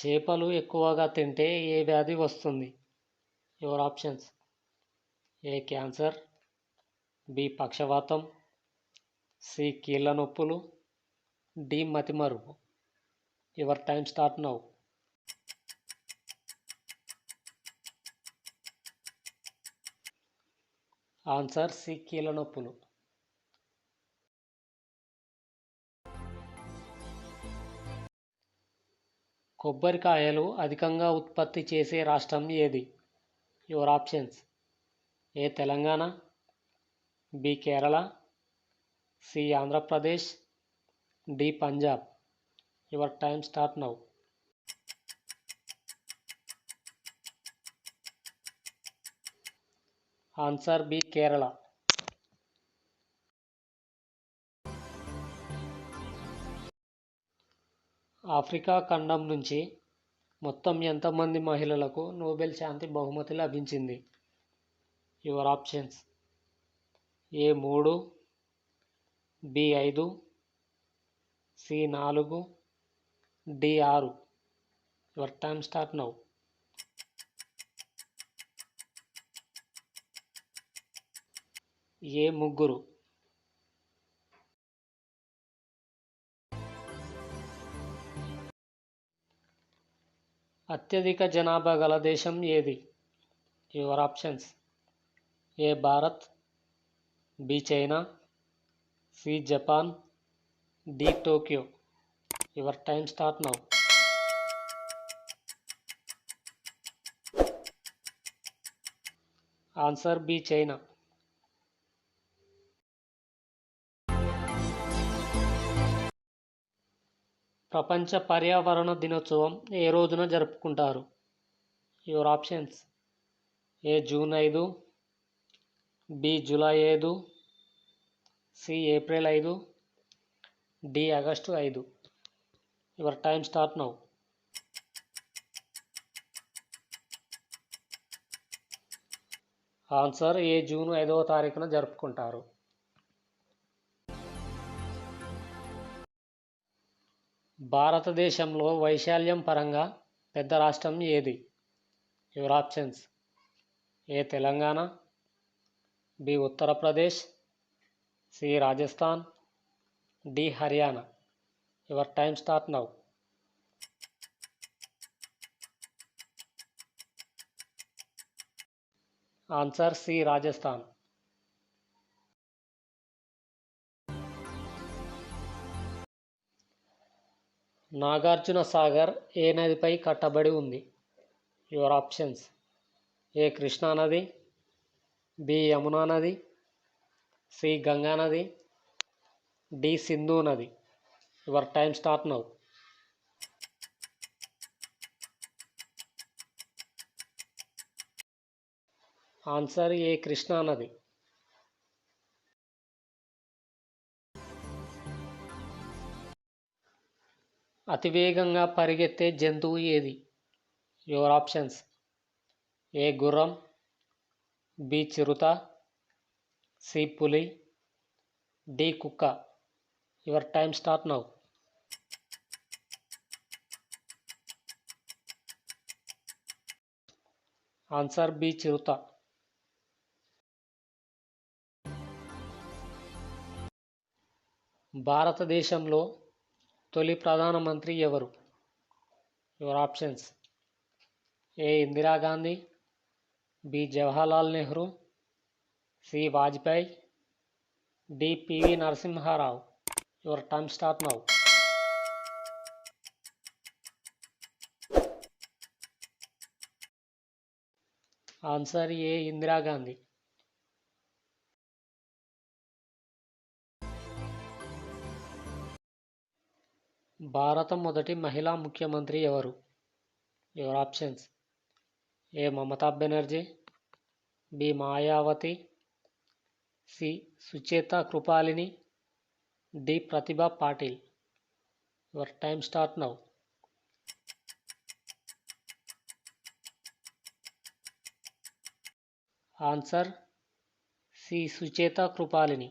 చేపలు ఎక్కువగా తింటే ఏ వ్యాధి వస్తుంది? Your options: A cancer, B పక్షవాతం, సి కీళ్ళ నొప్పులు, డి మతిమరుపు. Your time start now. Answer C కీళ్ళ నొప్పులు. కొబ్బరికాయలు అధికంగా ఉత్పత్తి చేసే రాష్ట్రం ఏది? Your options: A Telangana, B Kerala, C Andhra Pradesh, D Punjab. Your time start now. Answer B Kerala. Africa ఖండం నుంచి మొత్తం ఎంతమంది మహిళలకు నోబెల్ శాంతి బహుమతి లభించింది? Your options: A 3, B 5, C 4, D 6. Your time start now. ఏ 3. అత్యధిక జనాభా గల దేశం ఏది? Your options: A Bharat, B China, C Japan, D Tokyo. Your time start now. Answer B China. ప్రపంచ పర్యావరణ దినోత్సవం ఏ రోజున జరుపుకుంటారు? Your options: A June 5, B July 5, C April 5, D August 5. Your time start now. Answer A June 5వ తారీఖున జరుపుకుంటారు. భారతదేశంలో వైశాల్యం పరంగా పెద్ద రాష్ట్రం ఏది? Your options: A Telangana, B Uttar Pradesh, C Rajasthan, D Haryana. Your time start now. Answer C Rajasthan. Nagarjuna Sagar ఏ నదిపై కట్టబడి ఉంది? యువర్ ఆప్షన్స్: ఏ కృష్ణా నది, బి యమునా నది, సి గంగా నది, డి సింధు నది. Your time start now. Answer A Krishna నది. అతివేగంగా పరిగెత్తే జంతువు ఏది? యువర్ ఆప్షన్స్: ఏ గుర్రం, బి చిరుత, సి పులి, డి కుక్క. Your time start now. Answer B చిరుత. భారతదేశంలో తొలి ప్రధానమంత్రి ఎవరు? Your options: A Indira Gandhi, B Jawaharlal Nehru, C Vajpayee, D PV Narasimha Rao. Your time start now. Answer A Indira Gandhi. భారత మొదటి మహిళా ముఖ్యమంత్రి ఎవరు? Your options: A Mamata Banerjee, B Mayawati, C Sucheta Krupalini, D Pratibha Patil. Your time start now. Answer C Sucheta Krupalini.